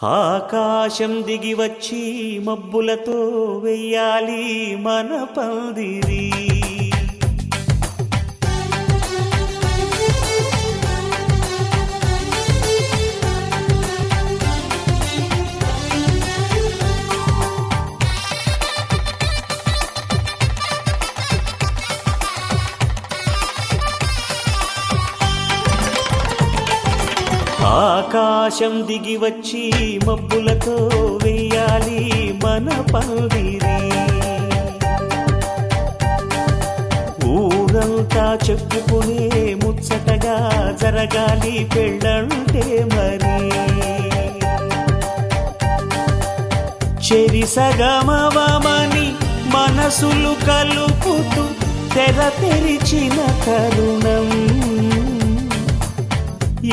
ఆకాశం దిగి వచ్చి మబ్బులతో వెయ్యాలి మన పందిరి. ఆకాశం దిగి వచ్చి మబ్బులతో వెయ్యాలి మన పందిరి. ఊరంతా చెప్పుకునే ముచ్చటగా జరగాలి పెళ్ళంటే మరి. చెరిసగమవమని మనసులు కలుపుతూ తెర తెరిచిన తరుణం.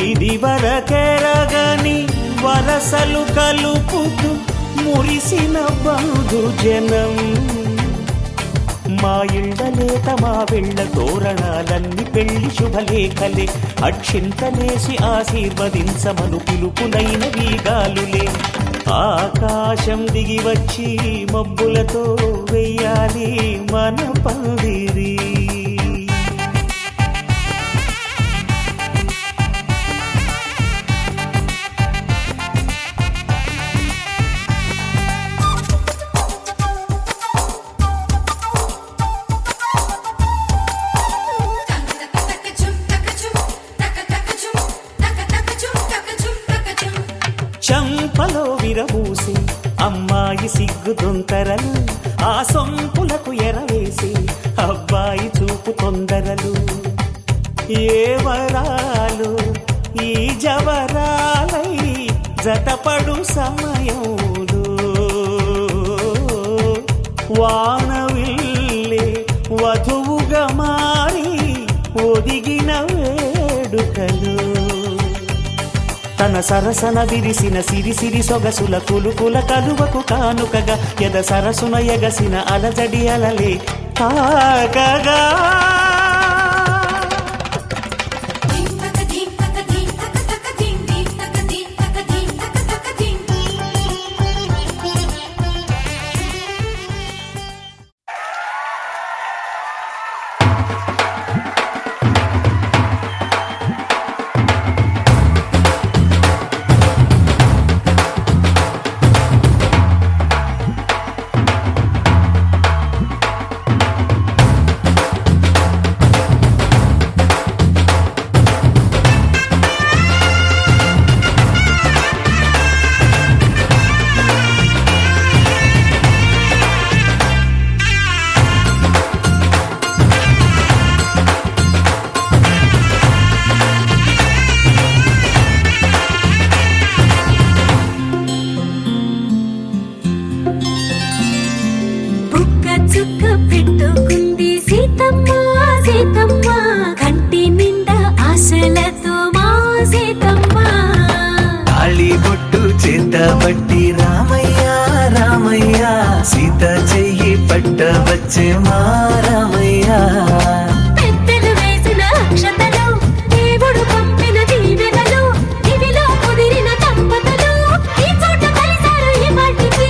ఇది వరకెరగని వరసలు కలుపుతూ మురిసిన బంధుజనం. మా ఇళ్ళలేత మా వెళ్ళ తోరణాలన్నీ పెళ్లి శుభలేఖలే. అక్షింతలేసి ఆశీర్వదించమను పిలుపునైన వీగాలులే. ఆకాశం దిగి వచ్చి మబ్బులతో వెయ్యాలి మన పందిరి. చంపలో విరబూసి అమ్మాయి సిగ్గు దొంతరలు. ఆ సొంపులకు ఎరవేసి అబ్బాయి చూపు తొందరలు. ఏ వరాలు ఈ జవరాలై జతపడు సమయంలో. వానవిల్లే వధువుగా మారి ఒదిగిన వేడుకలు. తన సరసన విరిసిన సిరిసిరి సొగసుల కులుకుల కలువకు కానుకగా ఎద సరసున ఎగసిన అలజడి అలలే తాకగా. బట్టి రామయ్య రామయ్య సీత చెయ్యి పట్ట వచ్చే మా రామయ్య. పెద్దలు వేసిన అక్షతలు దేవుడు పంపిన దీవెనలు ఇవిలో కుదిరిన దంపతులు ఈ చోట కలిసారు ఈ మాటికి.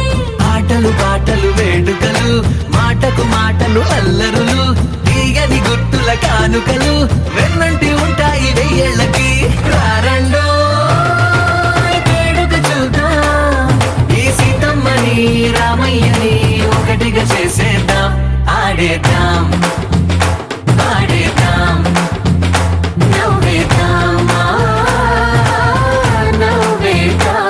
ఆటలు పాటలు వేడుకలు మాటకు మాటలు అల్లరులు తీయని గుట్టుల కానుకలు వెన్నంటి ఉంటాయి వెయ్యేళ్ళకి. రారండో రామయ్యని ఒకటిగా చేసేద్దాం. ఆడేద్దాం ఆడేద్దాం నవ్వేద్దాం నవ్వేద్దాం.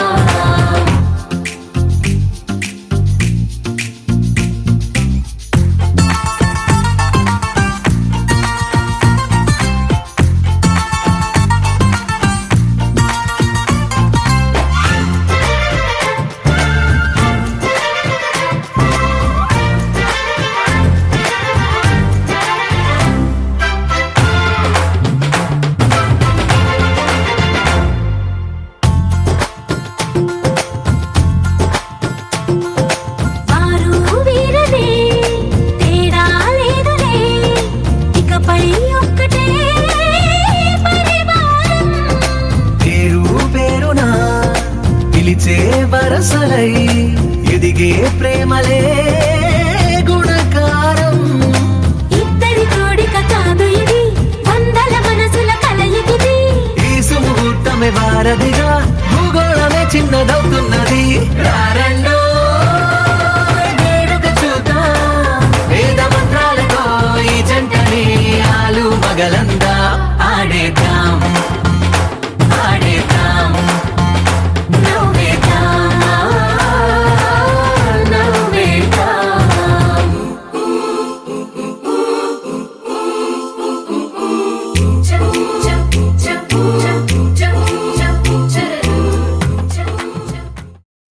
విరిసే వరసలై ఎదిగే ప్రేమలే గుణకారం. ఇద్దరి కోడిక కాదు ఇది, వందల మనసుల కలయికిది. ఈ సుముహూర్తమే వారధిగా, భూగోళమే చిన్నదవుతున్నది. రారండో వేడుక చూద్దాం, వేద మంత్రాలతో ఈ జంటని ఆలు మగలందా ఆడేద్దాం ఆడేద్దాం. నవ్వేద్దాం, నవ్వేద్దాం.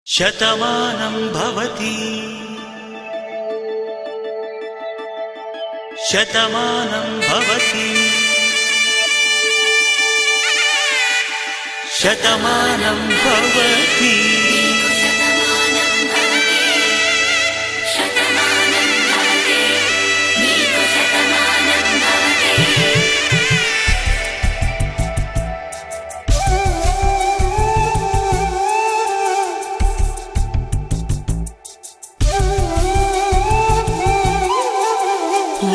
శతమానం భవతి శతమానం భవతి శతమానం భవతి.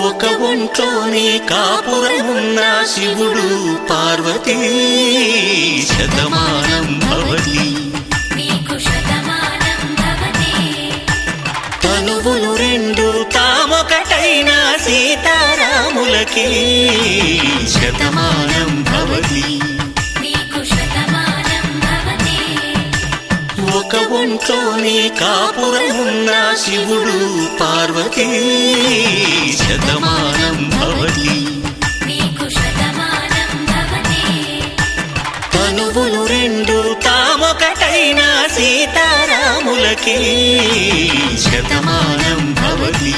ఒక ఒంట్లోనే కాపురమున్న శివుడు పార్వతీ శతమానం భవతి. తనువులు రెండు తామొకటైన సీతారాములకి శతమానం భవతి. ఒక ఒంట్లోనే కాపురమున్న శివుడు పార్వతీ శతమానం భవతి. తనువులు రెండు తామొకటైన సీతారాములకి శతమానం భవతి.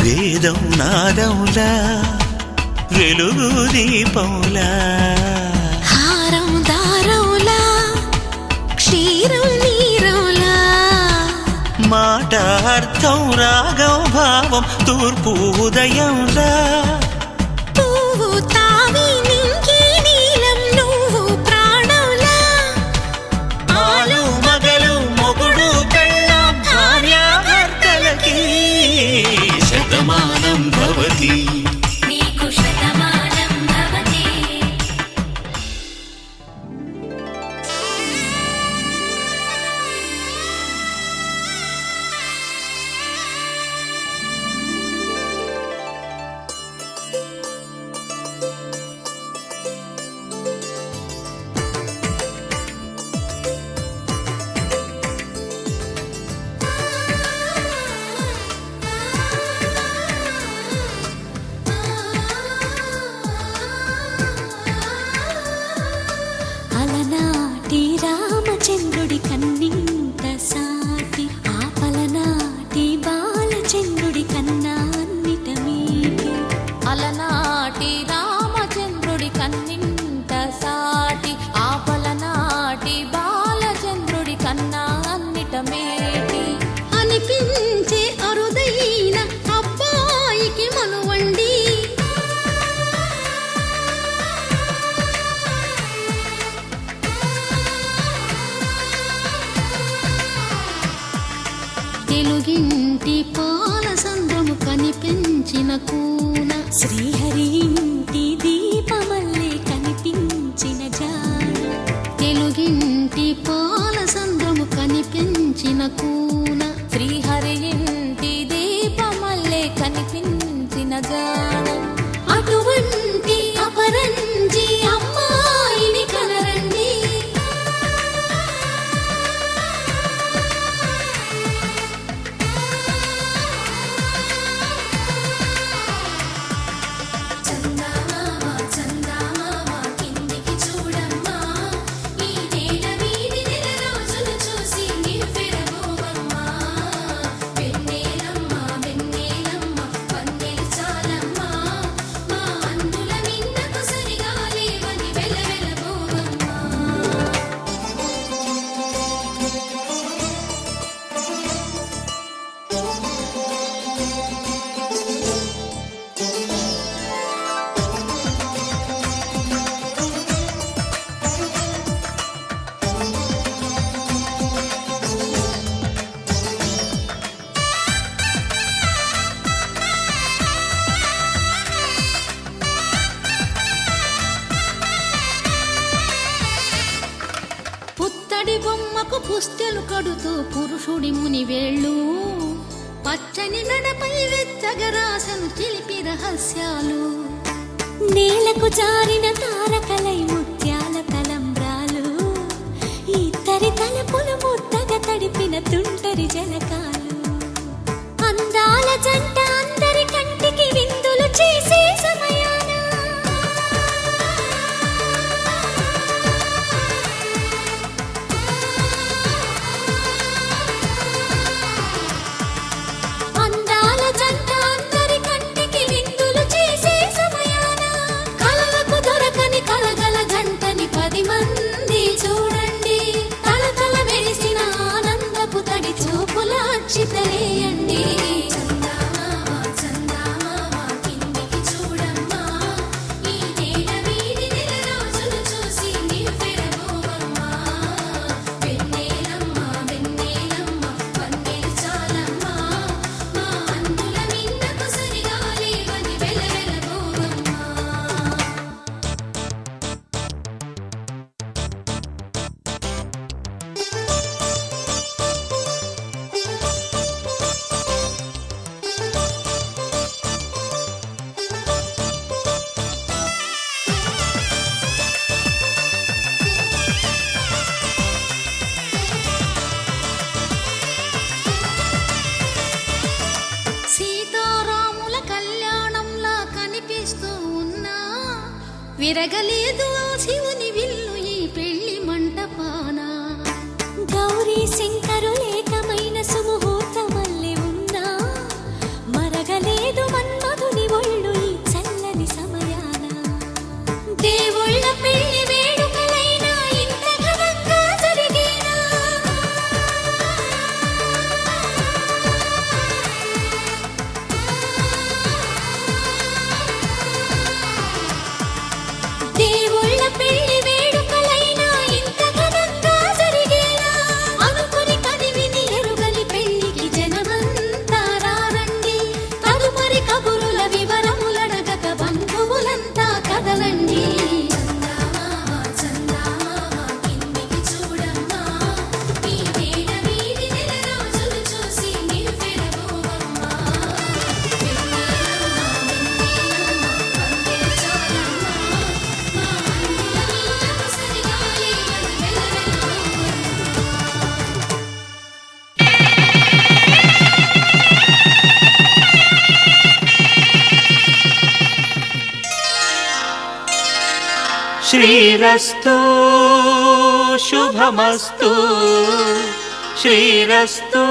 వేదం నాదములా వెలుగు దీపములా, హారం దారములా క్షీరం నీరములా, మాట అర్థం రాగం భావం తూర్పు ఉదయంలా, పువ్వు తావి నింగి నీలం నువ్వు ప్రాణంలా, ఆలు మగలు మొగుడు పెళ్ళాం భార్యాభర్తలకి శతమానం భవతి. అలనాటి రామచంద్రుడి కన్నింత సాటి, ఆపలనాటి బాలచంద్రుడి కన్నా అన్నిట మీటి. అలనాటి రామచంద్రుడి కన్నింత సాటి, ఆపలనాటి బాలచంద్రుడి కన్నా అన్నిట మేటి. అనిపించే అరుదైన అబ్బాయికి మనువండి, తెలుగింటి పాల సంద్రము కనిపించిన కూన, శ్రీహరి ఇంటి దీపమల్లే కనిపించిన జాన. తెలుగింటి పాల సంద్రము కనిపించిన కూన, శ్రీహరి ఇంటి దీపమల్లే కనిపించిన జానం. అటువంటి అపరంజి అమ్మాయిని కనరండి. కొమ్మకు పుస్తెలు కడుతూ పురుషుడి ముని వేళ్ళు పచ్చని మెడపై వెచ్చగరాసను చిలిపి రహస్యాలు నేలకు జారిన తారకలై ముత్యాల తలంబ్రాలు ఇద్దరి తలపులు ముద్దగా తడిపిన తుంటరి జలకాలు అందాల జంట అందరి కంటికి విందులు చేసే సమయాన అందాల జంట అందరి కంటికి విందులు చేసే సమయాన కలలకు దొరకని కలగల జంటని 10 మంది చూడండి తలతల మెరిసిన ఆనందపు తడి చూపుల అక్షితలేయండి సీతారాముల కళ్యాణంలా కనిపిస్తూ ఉన్నా విరగలేదు ఆ శివుని విల్లు ఈ పెళ్లి మంటపాన గౌరీ శంకరులేకమైన సుముహూర్తమల్లె ఉన్నా మరగలేదు మన్మధుని ఒళ్ళు ఈ చల్లని సమయాన దేవుళ్ళ పెళ్లి వేడుకలైనా ఇంత ఘనంగా జరిగేనా దేవుళ్ళ పెళ్లి వేడుకలైనా ఇంత ఘనంగా జరిగేనా అనుకుని కదివిని ఎరుగని పెళ్లికి జనమంతా రారండి తదుపరి కబురుల వివరములడగక బంధువులంతా కదలండి శ్రీరస్తు శుభమస్తు శ్రీరస్తు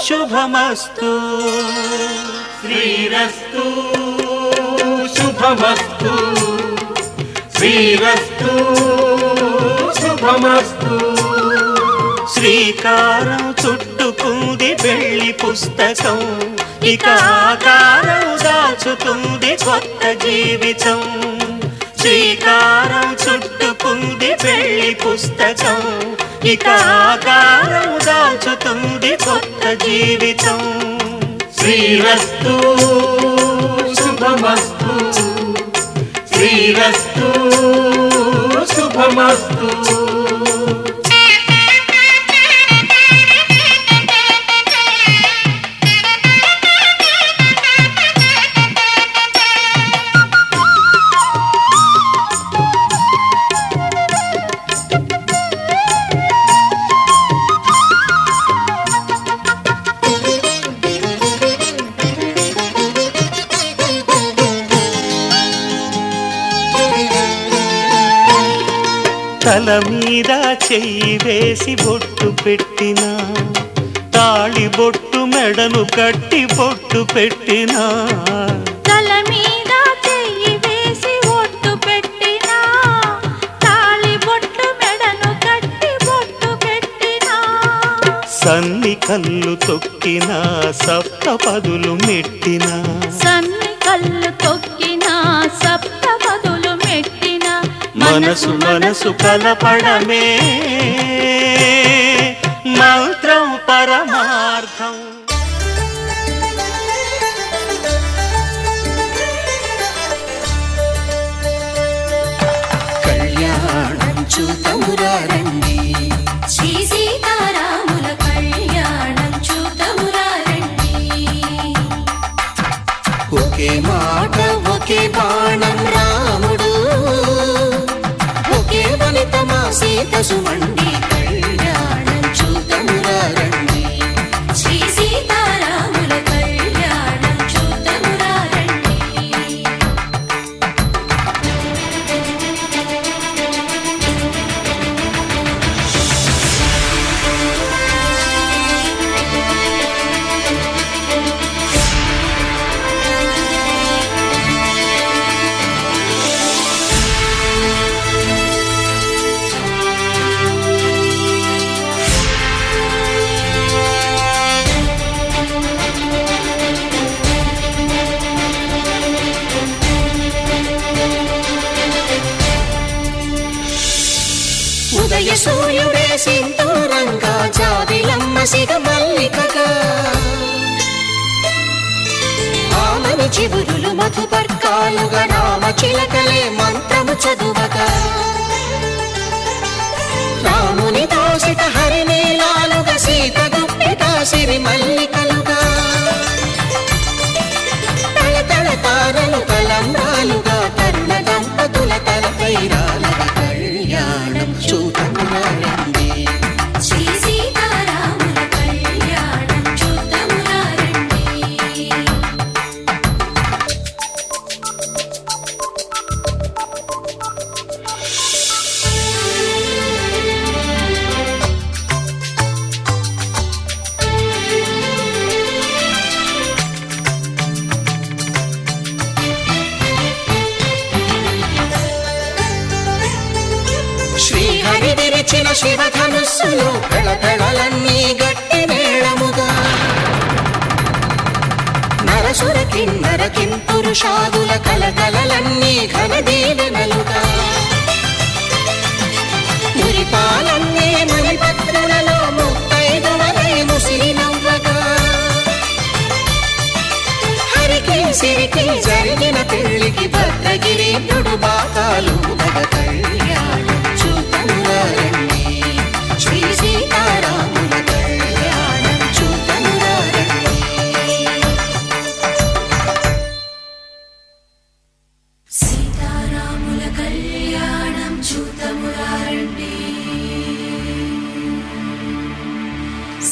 శుభమస్తు శ్రీరస్తు శుభమస్తు శ్రీరస్తు శుభమస్తు శ్రీకారం చుట్టుకుంది పెళ్లి పుస్తకం ఇక ఆకారం దాచుతుంది కొత్త జీవితం శ్రీకారం చుట్టుకుంది పెళ్లి పుస్తకం ఇక ఆకారం దాచుతుంది కొత్త జీవితం శ్రీరస్తు శుభమస్తు శ్రీరస్తు శుభమస్తు తల మీద చెయ్యి వేసి బొట్టు పెట్టినా తాళి బొట్టు మెడను కట్టి బొట్టు పెట్టినా తల మీద చెయ్యి వేసి ఒట్టు పెట్టినా తాళి బొట్టు మెడను కట్టి బొట్టు పెట్టినా సన్ని కళ్ళు తొక్కినా సప్త పదులు మెట్టినా సన్ని కళ్ళు తొక్కినా సప్త పదులు మెట్టినా మనసు మనసు కలపడమే మంత్రం పరమార్థం కళ్యాణం చూతమురారండి ఒకే మాట ఒకే బాణం రాముడు, ఒకే వనిత మా సీత సుమండి కళ్యాణం చూతమురా రండి. శ్రీ సీతారాముల కళ్యాణం చూద్దామురా రండి. ఉదయ సూర్యుడే సింధూరంగా జాబిలమ్మ సిగ మల్లికగా, ఆమని చివురులు మధుపర్కాలుగా రామ చిలకలే మంత్రము చదువగా, రాముని దోసిట హరినీలాలుగా సీత గుప్పిట సిరి మల్లికలుగా, తళతళ తారలు తలంబ్రాలుగా తరుణ దంపతుల తలపైరాలుగా కళ్యాణం చూతమురా రండి. శ్రీ సీతారాముల కళ్యాణం చూద్దామురా రండి. శ్రీహరి విరిచిన శివధనుస్సులు పెళపెళలన్నీ గట్టి మేళముగా, నరసుర కిన్నర కింపురుషాదుల కలకలలన్నీ ఘన దీవెనలుగా, మురిపాలన్నీ మణిపత్రులలో ముత్తైదువలై ముసిరి నవ్వగా, హరికి సిరికి జరిగిన పెళ్లికి భద్రగిరీంద్రుడు బాకాలు మగ కళ్యాణం చూతమురా రండి. శ్రీ సీతారాముల కళ్యాణం చూతమురా రండి. సీతారాముల కళ్యాణం చూద్దామురా రండి.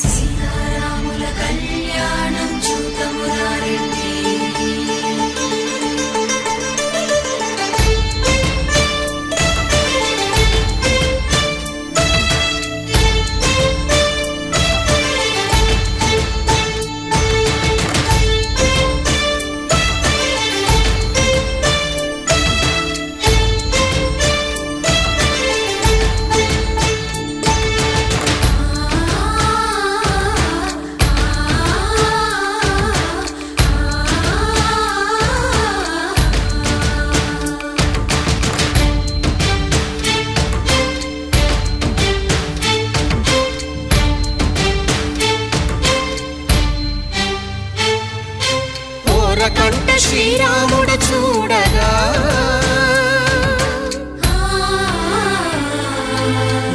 సీతారాముల కళ్యాణం చూద్దామురా రండి. ఓరకంట శ్రీరాముడు చూడగా,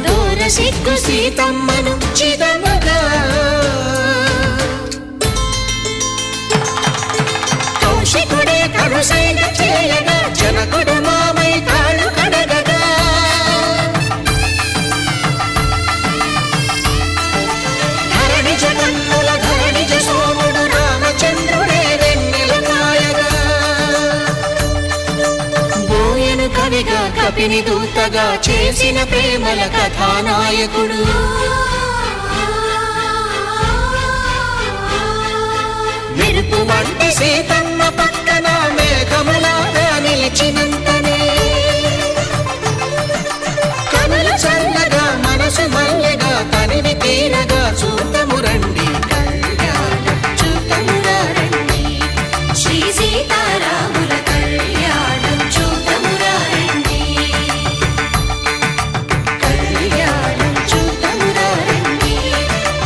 దూర సిగ్గు సీతమ్మను చిదమగా, కౌశికుడే కరుసైన చేయగా జనకుడు మామై కాళ్ళు కడగగా, ధరణి జగన్నుల ధరణిజ సోముడు రామచంద్రుడే వెన్నెల కాయగా, బోయను కవిగా కపిని దూతగా చేసిన ప్రేమల కథానాయకుడు, మెరుపు వంటి సీతమ్మ పక్కన మేఘములాగా నిలిచినంతనే, కనుల చల్లగా మనసు మల్లెగా తనివి తీరగా చూతము రండి. కళ్యాణం చూతమురా రండి. శ్రీ సీతారాముల కళ్యాణం చూద్దామురా రండి. కళ్యాణం చూతమురా రండి.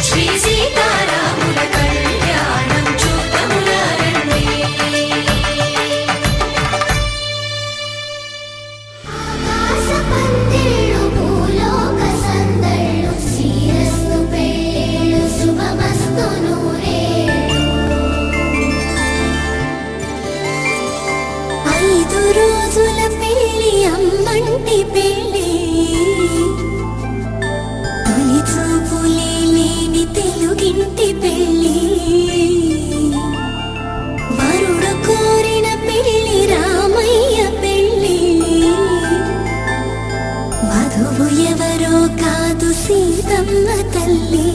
శ్రీ సీతారాముల కళ్యాణం చూద్దామురా రండి. ఆకాశపందిళ్ళు భూలోక సందళ్ళు శ్రీరస్తు పెళ్ళిళ్ళు శుభమస్తు నూరేళ్ళు అమ్మంటి పెళ్ళి తొలి చూపులే లేని తెలుగింటి పెళ్ళి వరుడు కోరిన పెళ్ళి రామయ్య పెళ్ళి వధువు ఎవరో కాదు సీతమ్మ తల్లి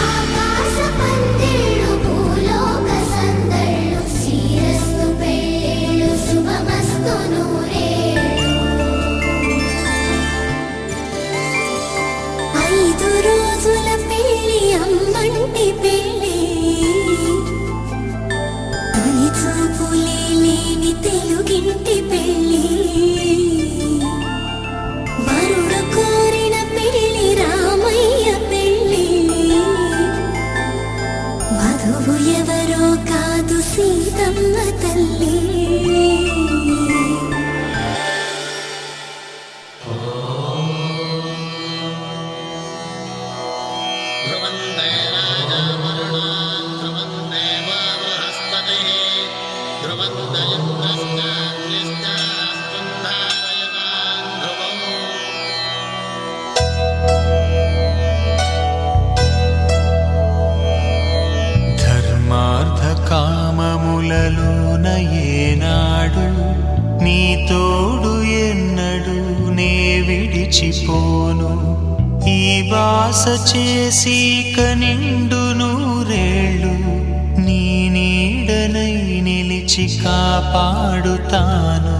ఆకాశ పందిళ్ళు భూలోక సందళ్ళు శ్రీరస్తు పెళ్ళిళ్ళు శుభమస్తు నూరేళ్ళు 5 రోజుల పెళ్ళి అమ్మంటి పెళ్ళి తొలి చూపులే లేని తెలుగింటి పెళ్ళి వరుడు కోరిన పెళ్ళి రామయ్య పెళ్ళి వధువు ఎవరో కాదు సీతమ్మ తల్లి ध्रुवन्ते राजा वरुणान् ध्रुवं देवा बृहस्पतिः ध्रुवन्त इन्द्रश्चाग्निश्चास्तं धारयतान् ध्रुवम् ధర్మార్థ కామములలోన ఏనాడు నీ తోడు ఎన్నడు నే విడిచిపోను ఈ వాస చేసి కనిండు నూరేళ్ళు నీ నీడనై నిలిచి కాపాడుతాను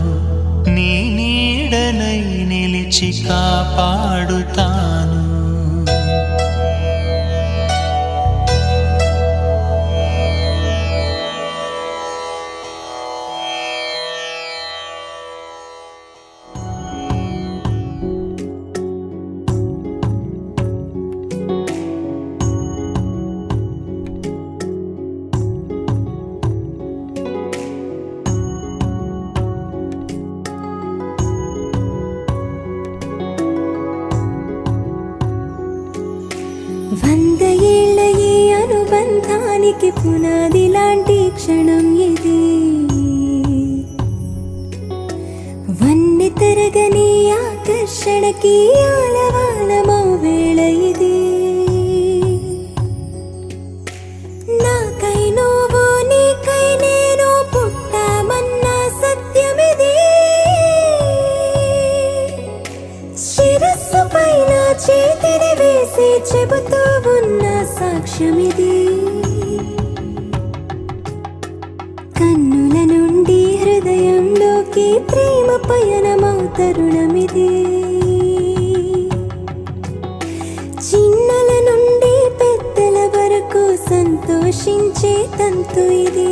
నీ నీడనై నిలిచి కాపాడుతాను వంద ఏళ్ల ఈ అనుబంధానికి పునాది లాంటి క్షణం ఇది వన్నె తరగని ఆకర్షణకి ఆలవాలమో వేళ ఇది నాకై నువ్వు నీకై నేను పుట్టామన్న సత్యమిది శిరస్సు పైన చేతిని వేసి చెబుతూ ఉన్న సాక్ష్యమిది కన్నుల నుండి హృదయంలోకి ప్రేమ పయనమౌ తరుణమిది చిన్నల నుండి పెద్దల వరకు సంతోషించే తంతు ఇది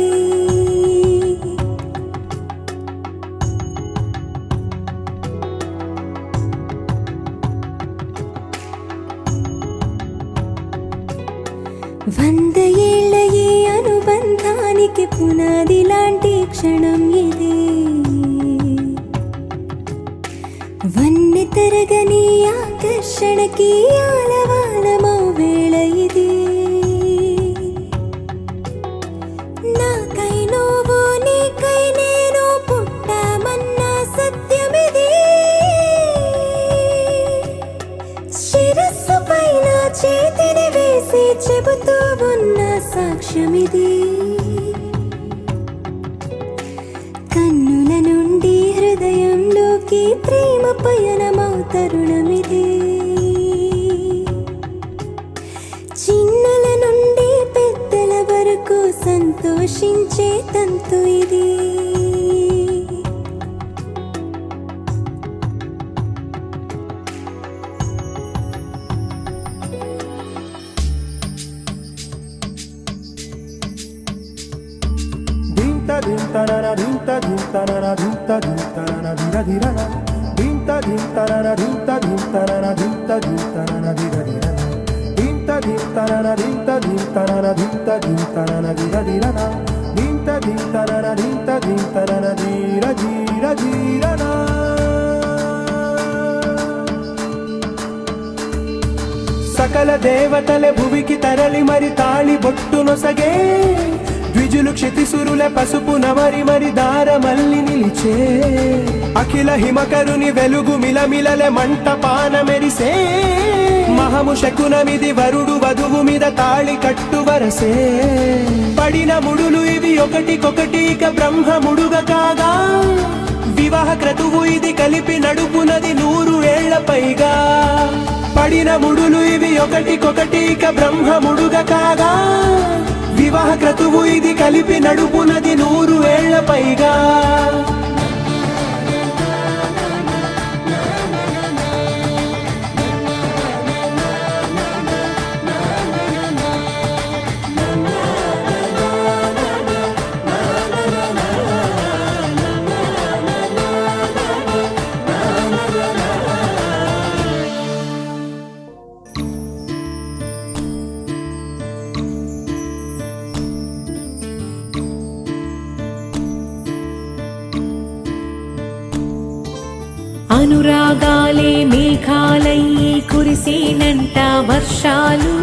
వంద ఏళ్ల ఈ అనుబంధానికి పునాది లాంటి క్షణం ఇది వన్నె తరగని ఆకర్షణకి ఆలవాలమో వేళ ఇది నాకై నువ్వు నీకై నేను పుట్టామన్న సత్యమిది శిరస్సు పైన చేతిని వేసి చెబుతూ ఉన్న సాక్ష్యమిది కన్నుల నుండి హృదయంలోకి ప్రేమ పయనమౌ తరుణమిది చిన్నల నుండి పెద్దల వరకు సంతోషించే తంతు ఇది ధింతనన ధింత ధింతనన ధింత ధింతనన ధిర ధిరన ధింత ధింతనన ధింత ధింతనన ధింత ధింతనన ధిర ధిరన ధింత ధింతనన ధింత ధింతనన ధింత ధింతనన ధిర ధిరన ధింత ధింతనన ధింత ధింతనన ధీర ధీర ధీరన. సకల దేవతలే భువికి తరలి మరి తాళి బొట్టునొసగే ద్విజులు క్షితిసురుల పసుపు నమరి మరి దార మల్లి నిలిచే అఖిల హిమకరుని వెలుగు మిలమిలలే మంట పాన మెరిసే మహము శకునమిది వరుడు వధువు మీద తాళి కట్టు వరసే పడిన ముడులు ఇవి ఒకటికొకటి ఇక బ్రహ్మముడుగా కాగా వివాహ క్రతువు ఇది కలిపి నడుపునది 100 ఏళ్ల పైగా పడిన ముడులు ఇవి ఒకటికొకటి ఇక బ్రహ్మముడుగా కాగా వివాహ క్రతువు ఇది కలిపి నడుపునది 100 ఏళ్ల పైగా. అనురాగాలే మేఘాలయ్యి కురిసేనంట వర్షాలు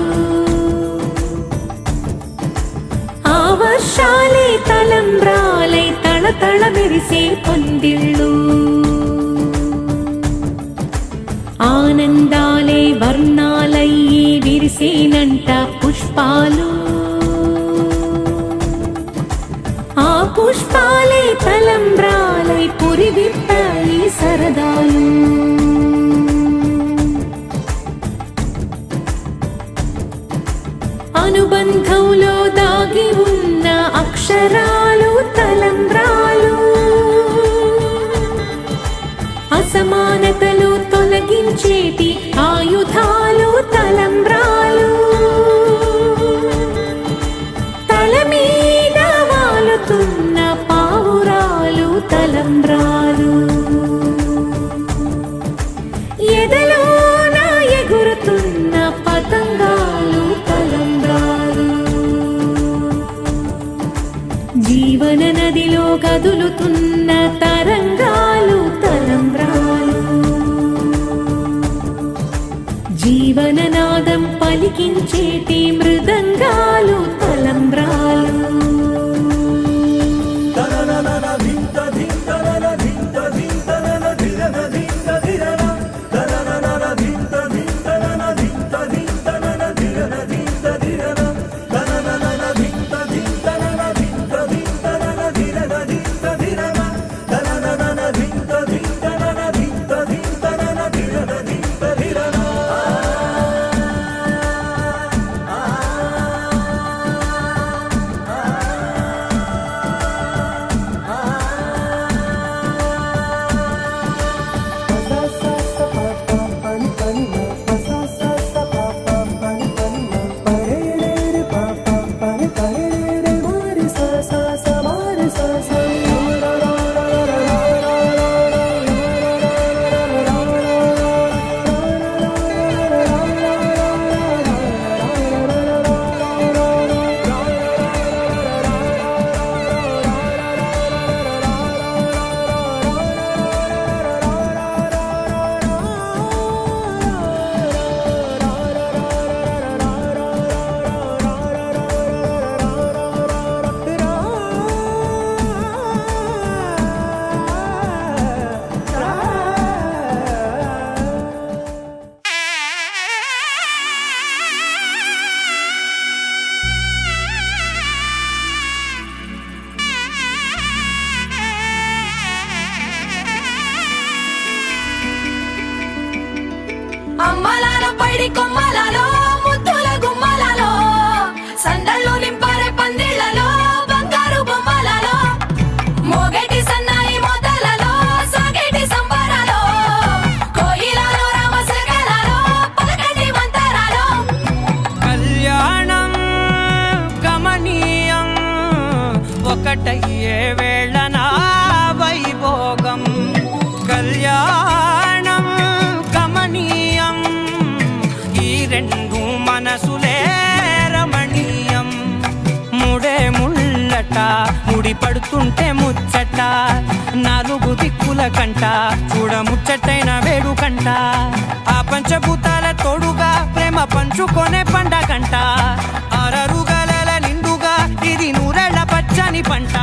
ఆ వర్షాలే తలంబ్రాలై తళతళ మెరిసే పొందిళ్ళు ఆనందాలే వర్ణాలయ్యి విరిసేనంట పుష్పాలు ఆ పుష్పాలే తలంబ్రాలై పురి విప్పాయి సరదాలు అనుబంధంలో దాగి ఉన్న అక్షరాలు తలంబ్రాలు అసమానతలు తొలగించేటి ఆయుధాలు తలంబ్రాలు తల మీద వాలుతున్న పావురాలు తలంబ్రాలు ఎదలోన ఎగురుతున్న పతంగాలు తలంబ్రాలు జీవన నదిలో కదులుతున్న తరంగాలు తలంబ్రాలు జీవననాదం పలికించేటి మృదంగాలు తలంబ్రాలు అమ్మలాల పైడి కొమ్మలలో ముద్దుల గుమ్మలలో సందళ్ళు నింపరే పందిళ్లలో బంగారు బొమ్మలలో మోగేటి సన్నాయి మోతలలో సాగేటి సంబరాలో కోయిలలో రామశకలలో పలకటి మంతరాలో కళ్యాణం గమనీయం ఒకటయ్యే వేళన వైభోగం కళ్యాణం కమనీయం ఈ రెండు మనసులే రమణీయం ముడే ముళ్ళట ముడి పడుతుంటే ముచ్చట నాలుగు దిక్కుల కంట చూడ ముచ్చటైన వేడుకంట ఆ పంచభూతాల తోడుగా ప్రేమ పంచుకొనే పండగంట ఆరరుగల నిండుగా ఇది నూరెళ్ళ పచ్చని పంట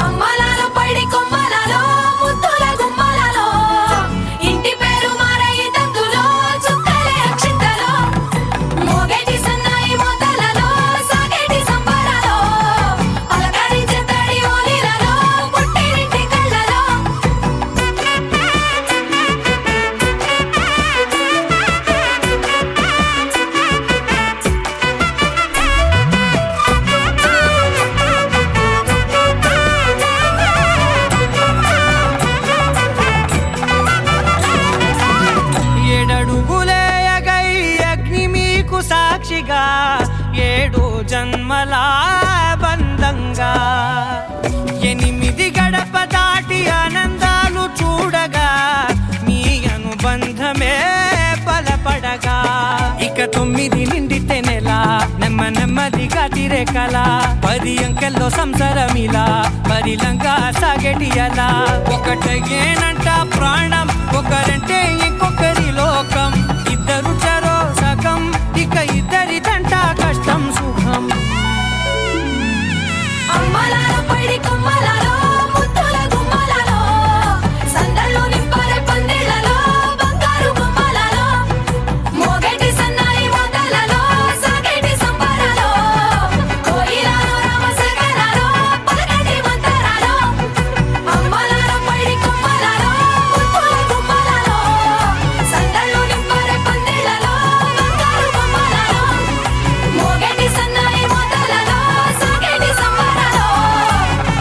అమ్మలాలో పడి కొమ్మలలో ముద్దుల గుమ్మలలో ఇంటి పేరు మారయి తందులో చుక్కలే అక్షింతలో మోగేటి సన్నాయి మోతలలో సాగేటి సంబరాలో పలకరించే తడి ఓలిలలో పుట్టినింటి కళ్ళలో ఏడడుగులేయగై అగ్ని మీకు సాక్షిగా 7 జన్మల బంధంగా 8 గడప దాటి ఆనందాలు చూడగా మీ అనుబంధమే బలపడగా ఇక 9 నిండితే నెల నెమ్మదిగా తిరేకల 10 అంకెల్లో సంసారమిలా పరిలంగా సాగేటి అలా ఒకటేనంట ప్రాణం ఒకరంటే ఇంకొకరి లోకం ఇద్దరు చరో సగం ఇక ఇద్దరిదంట కష్టం సుఖం అమ్మలాలో పడి కొమ్మలలో ముద్దుల గుమ్మలలో సందళ్ళు నింపారే పందిళ్ళలో బంగారు గుమ్మలలో మోగేటి సన్నాయి మోతలలో సాగేటి సంబరాలో కోయిలలో రామశకరాలో పలకటి మంతరాలో అమ్మలాలో పడి కొమ్మలలో ముద్దుల గుమ్మలలో సందళ్ళు నింపారే పందిళ్ళలో బంగారు గుమ్మలలో మోగేటి సన్నాయి మోతలలో సాగేటి సంబరాలో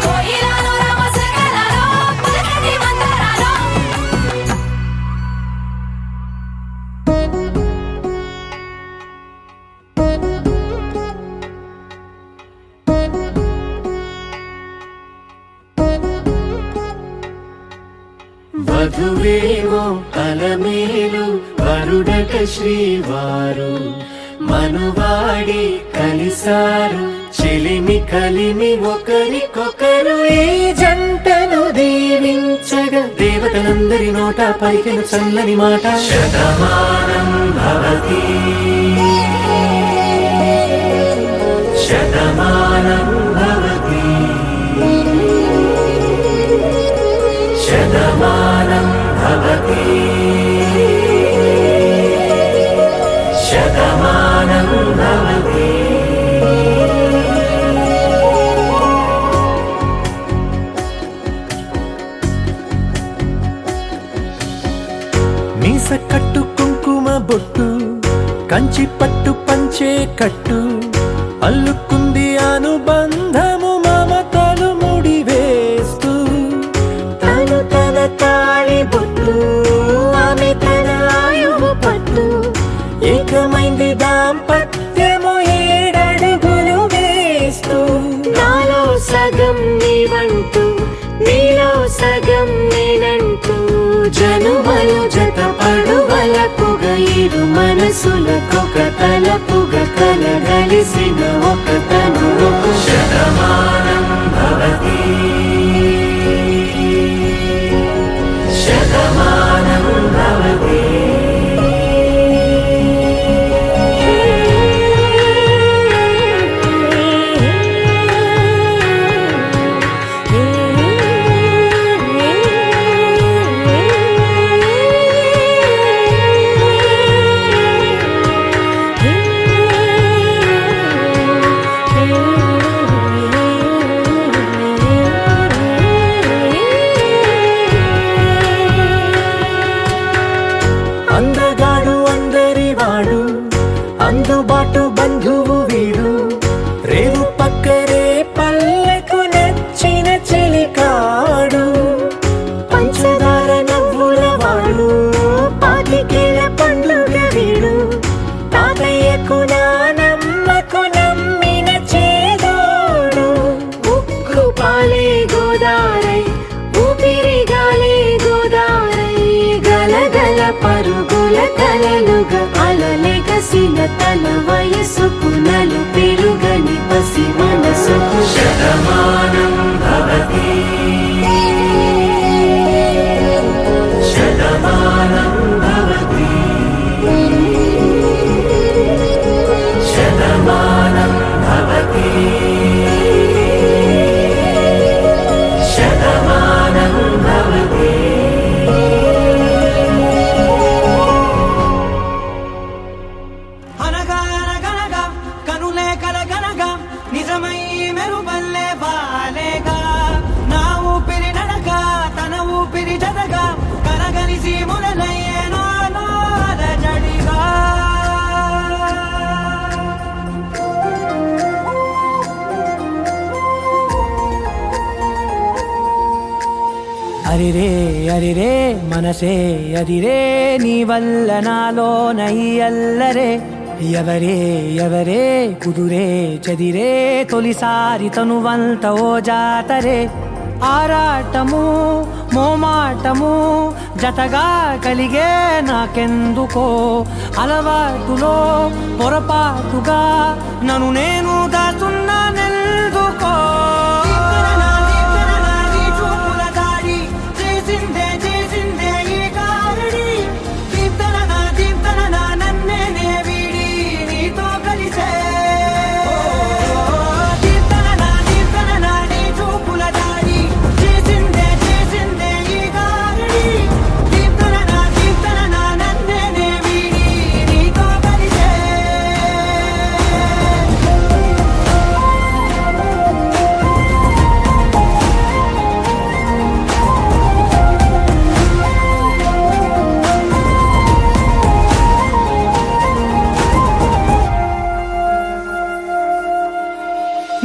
కోయిలలో రామశకరాలో పలకటి మంతరాలో వధువేవో అలమేలు వరుడట శ్రీవారు మనువాడి కలిసారు చెలిమి కలిమి ఒకరికొకరు ఈ జంటను దీవించగా దేవతలందరి నోట పలికిన చల్లని మాట శతమానం భవతి శతమానం భవతి శతమానం భవతి శతమానం భవతి మీస కట్టు కుంకుమ బొట్టు కంచి పట్టు పంచే కట్టు అల్లుకుంది అనుబంధము మమతలు ముడివేస్తూ తను తన తాళి బొట్టు ఆమె తన ఆయువు పట్టు ఏకమైంది దాంపత్యము 7 అడుగులు వేస్తూ నాలో సగం నీవంటూ నీలో సగం నేనంటూ జనుమలు జత పడువలపుగా ఇరు మనసులకొక తలపుగా కలగలిసిన ఒక తను శతమానం భవతి శతమానం భవతి పాలే గోదారై ఊపిరి గాలే గోదారై గలగల పరుగుల కలలుగా అలలెగసిన తన వయసుకు నలు పెరుగని పసి మనసుకు శతమానం భవతి శతమానం భవతి శతమానం భవతి శతమానం భవతి. అనగా అనగనగా కనులే కలగనగా నిజమై మెరుపల్లే బాలేగా నా ఊపిరి నడక తన ఊపిరి జతగా కలగలిసి మురలయ్యేనో జడిగా అరిరే అరిరే మనసే అరిరే నీ వల్ల నాలో నయ్యల్లరే ఎవరే ఎవరే కుదురే చదిరే తొలిసారి తనువంత ఓ జాతరే ఆరాటము మోమాటము జతగా కలిగే నాకెందుకో అలవాటులో పొరపాటుగా నన్ను నేను దాచున్నానెందుకో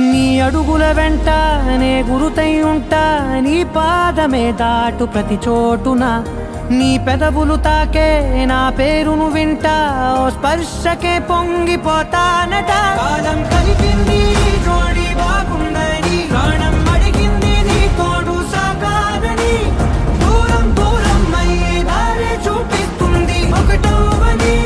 నీ అడుగుల వెంట నే గురుతై ఉంటా నీ పాదమే దాటు ప్రతి చోటున నీ పెదవులు తాకే నా పేరును వింటా ఓ స్పర్శకే పొంగిపోతానట కాలం కలిపింది జోడి బాగుందని ప్రాణం అడిగింది నీ తోడు సాగాలని దూరం దూరం అయ్యే దారి చూపిస్తుంది ఒకటవని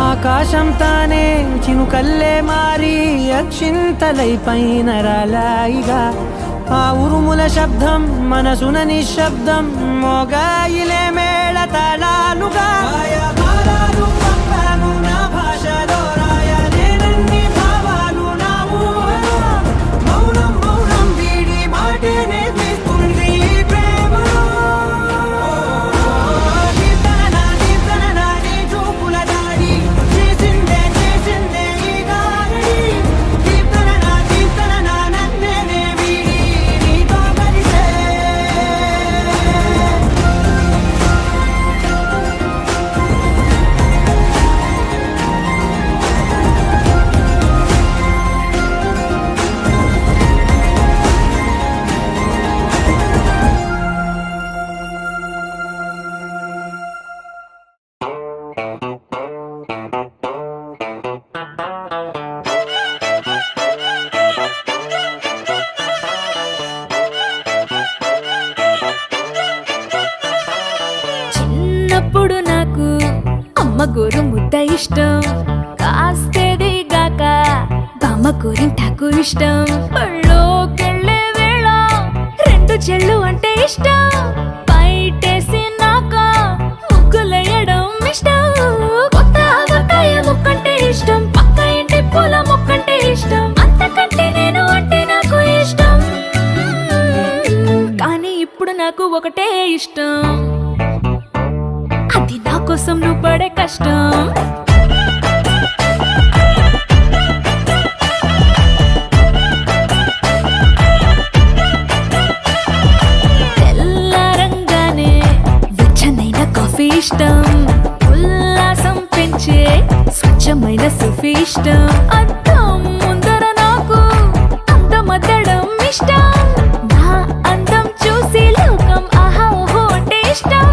ఆకాశం తానే చినుకల్లే మారి అక్షింతలై పైన రాలాయిగా ఆ ఉరుముల శబ్దం మనసున నిశ్శబ్దం మోగాయిలే మేళ తాళాలుగా నా భాషలో రాయలేనన్ని భావాలు నా ఊహలో మౌనం మౌనం వీడి మాటే నేర్పిస్తుంది ప్రేమలో చిన్నప్పుడు నాకు అమ్మ గోరు ముద్ద ఇష్టం కాస్తేది గాక బామ్మ గోరింటాకు ఇష్టం పళ్ళోకెళ్ళే వేళ రెండు చెళ్ళు అంటే ఇష్టం బయటేసి నాక ముగ్గులేయడం ఇష్టం కొత్త ఆవకాయ ముక్కంటే ఇష్టం పక్క ఇంటి పూల ముక్కంటే ఇష్టం అంతకంటే నేను అంటే నాకు ఇష్టం కానీ ఇప్పుడు నాకు ఒకటే ఇష్టం, అది నా కోసం నువ్వు పడే కష్టం. తెల్లారంగానే వెచ్చనైన కాఫీ ఇష్టం, ఉల్లాసం పెంచే స్వచ్ఛమైన సూఫీ ఇష్టం. అద్దం ముందర నాకు అందమద్దడం ఇష్టం, నా అందం చూసి లోకం ఆహా ఓహో అంటే ఇష్టం.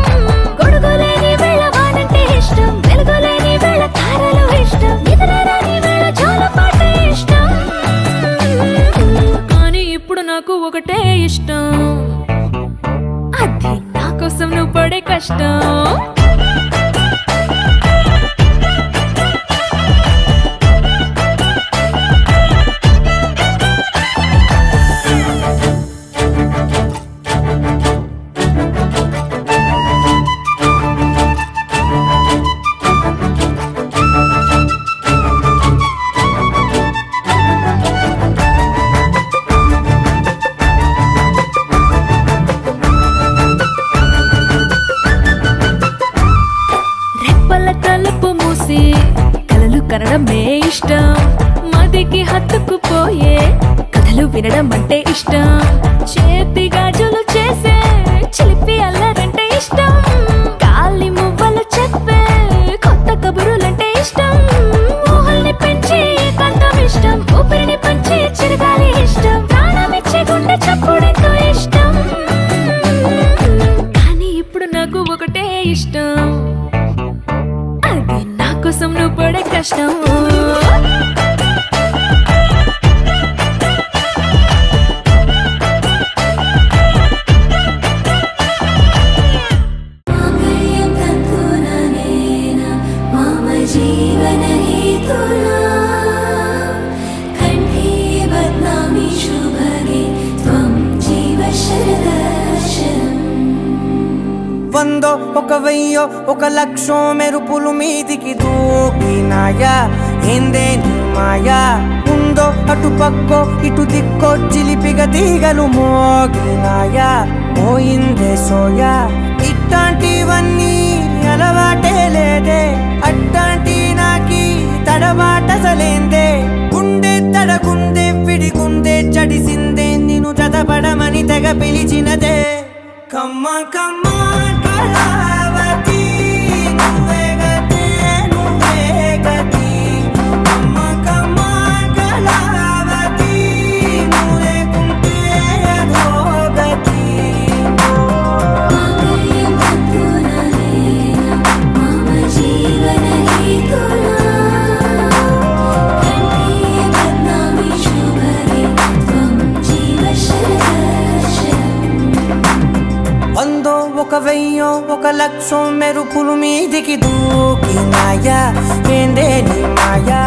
గొడుగులేని వేళ వానంటే ఇష్టం, వెలుగులేని వేళ తారలు ఇష్టం, నిద్రరాని వేళ జోలపాటే ఇష్టం. కానీ ఇప్పుడు నాకు ఒకటే ఇష్టం, అది నా కోసం నువ్వు పడే కష్టం. రెప్పల తలుపు మూసి కలలు కనడమే ఇష్టం, మదికి హత్తుకుపోయే కథలు వినడం అంటే ఇష్టం. చేతి గాజులు చేసే చిలిపి అల్లరంటే ఇష్టం, గాలి మువ్వలు చెప్పే కొత్త కబురులంటే ఇష్టం. ఊహల్ని పెంచి ఏకాంతం ఇష్టం, ఊపిరిని పంచి చిరగాలి ఇష్టం, ప్రాణమిచ్చే గుండె చప్పుడెంతో ఇష్టం. కానీ ఇప్పుడు నాకు ఒకటే ఇష్టం, అది నా కోసం నువ్వు పడే కష్టం. మాంగళ్యం తంతుననేన మమ జీవన హేతునా కంఠే బధ్నామి శుభగే త్వం జీవ శరదర్శనం. వందో ఒక వెయ్యో ఒక లక్షో మెరుపులు మీదికి దూకినాయా ఏందే నీ మాయా. ఉందో అటు పక్కో ఇటు దిక్కో చిలిపిగ తీగలు మోగినాయా, పోయిందే సోయా. ఇట్లాంటివన్నీ అలవాటే లేదే, అట్లాంటి నాకి తడబాటసలేందే. గుండె తడగుందే విడిగుందే చడిసిందే, నిన్ను చదపడమని తెగ పిలిచినదే. కమ్మ కమ్మ కళావతి నువ్వే గతి నువ్వే గతి. కమ్మ కమ్మ కళావతి నువ్వు లేకుంటే అధోగతి. మాంగళ్యం తంతుననేన మమ జీవన హేతునా కంఠే బధ్నామి శుభగే త్వం జీవ శరదర్శనం. వందో ఒక వెయ్యో ఒక లక్షో మెరుపులు మీదికి దూకినాయా ఏందే నీ మాయా.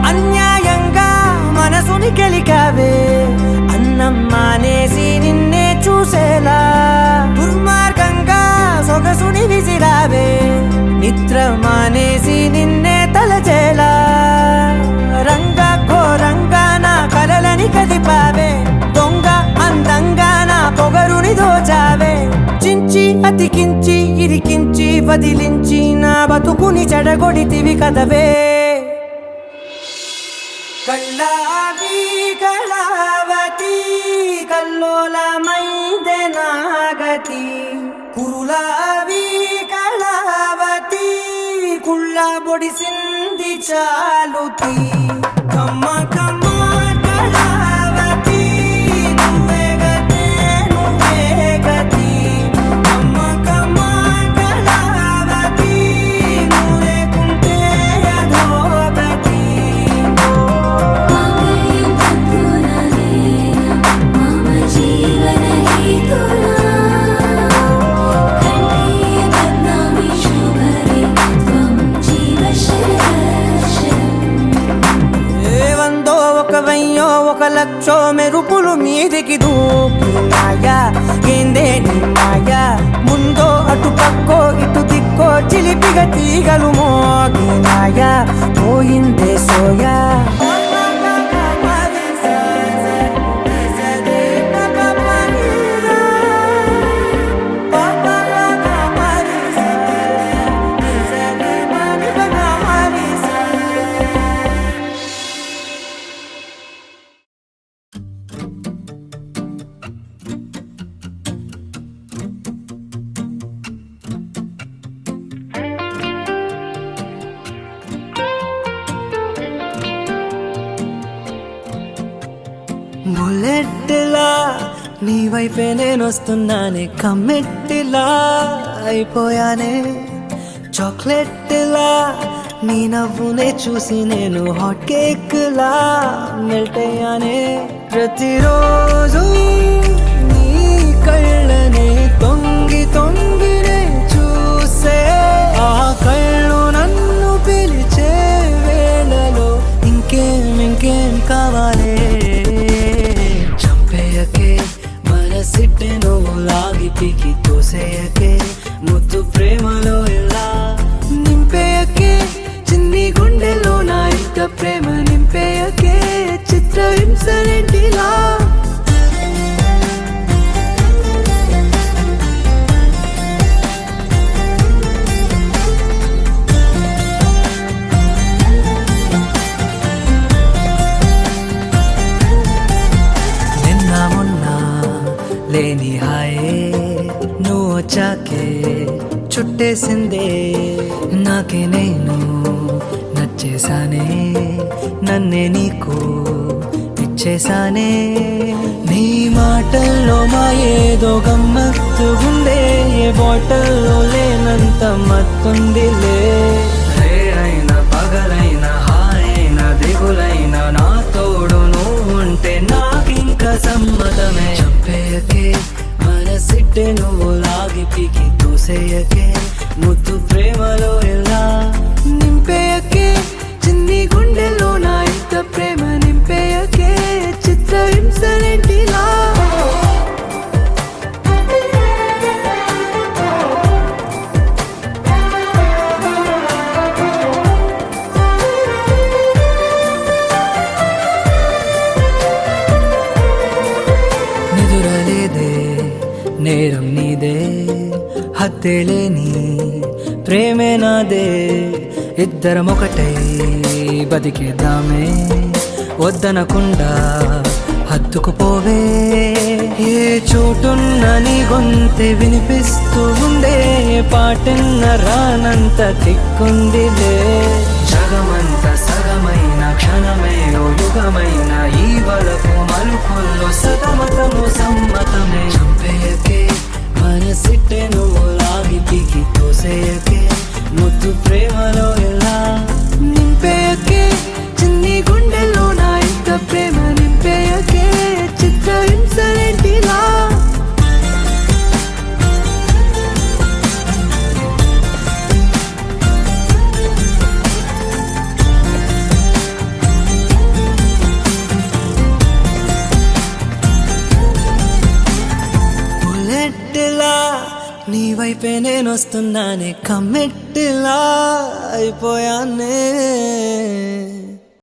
అన్యాయంగా మనసుని గెలికావే, అన్నం మానేసి నిన్నే చూసేలా. దుర్మార్గంగా సొగసుని విసిరావే, నిద్ర మానేసి నిన్నే తలచేలా. రంగా ఘోరంగా నా కలలని కదిపావే, దొంగ అందంగా నా పొగరుని దోచావే. చించి అతికించి ఇరికించి వదిలించి నా బతుకుని చెడగొడితివి కదవే. కళ్ళావి కళావతి కల్లోలమైందే నాగతి. కురులావి కళావతి కుళ్ళ బొడిసింది చాలుతి. కమ్మ కమ్మ మెరుపులు మీదికి దూకున్నాయా ఏందే నీ మాయా ముందో అటు పక్కో ఇటు దిక్కో చిలిపిగా తీగలు మోగినాయా పోయిందే సోయా బుల్లెట్లా నీ వైపే నేను వస్తున్నానే కమ్మెట్టిలా అయిపోయానే చాక్లెట్లా నీ నవ్వునే చూసి నేను హాట్ కేక్ లా మెల్ట్ అయ్యానే ప్రతిరోజు నీ కళ్ళనే తొంగి తొంగినే చూసే ఆ కళ్ళు నన్ను పిలిచే వేళలో ఇంకేం కావాలే మనసిట్టే నువ్వు లాగి పీకి తోసేయకే ముద్దు ప్రేమలో ఎలా నింపేయకే చిన్ని గుండెలో నా ఇంత ప్రేమ నింపేయకే చిత్రహింసలేంటిలా లేని హాయే నువ్వు వచ్చాకే చుట్టేసిందే నాకే నేను నచ్చేసానే నన్నే నీకు ఇచ్చేసానే నీ మాటల్లో మా ఏదో గమ్మత్తుగుండే ఏ బాటల్లో లేనంత మత్తుందిలే రే అయినా పగలైనా హాయైనా దిగులైనా నా తోడు నువ్వు ఉంటే నాకింకా సమ్మతమే చంపేయకే మనసిట్టే నువ్వు లాగి పీకి తోసేయకే ముద్దు ప్రేమలో ఎలా నింపేయకే చిన్ని గుండెలో నా ఇంత ప్రేమ నింపేయకే చిత్రహింసలేంటిలా నేరం నీదే హత్తేలేని ప్రేమే నాదే ఇద్దరం ఒకటై బతికేద్దామే వద్దనకుండా హత్తుకుపోవే ఏ చోటున్న నీ గొంతె వినిపిస్తూ ఉండే పాటన్న రానంత తిక్కుందిలే జగమంత సగమైన క్షణమే ఓ యుగమైన ఈ వరకు మలుపుల్లో సతమతము సమ్మతమే చంపేయకే మనసిట్టే నువ్వు లాగి పీకి తోసేయకే ముద్దు ప్రేమలో ఎలా నింపేయకే చిన్ని గుండెలో నా ఇంత ప్రేమ నింపేయకే చిత్రహింసలేంటిలా నీ వైపే నేను వస్తున్నానే కమ్మెట్టిలా అయిపోయానే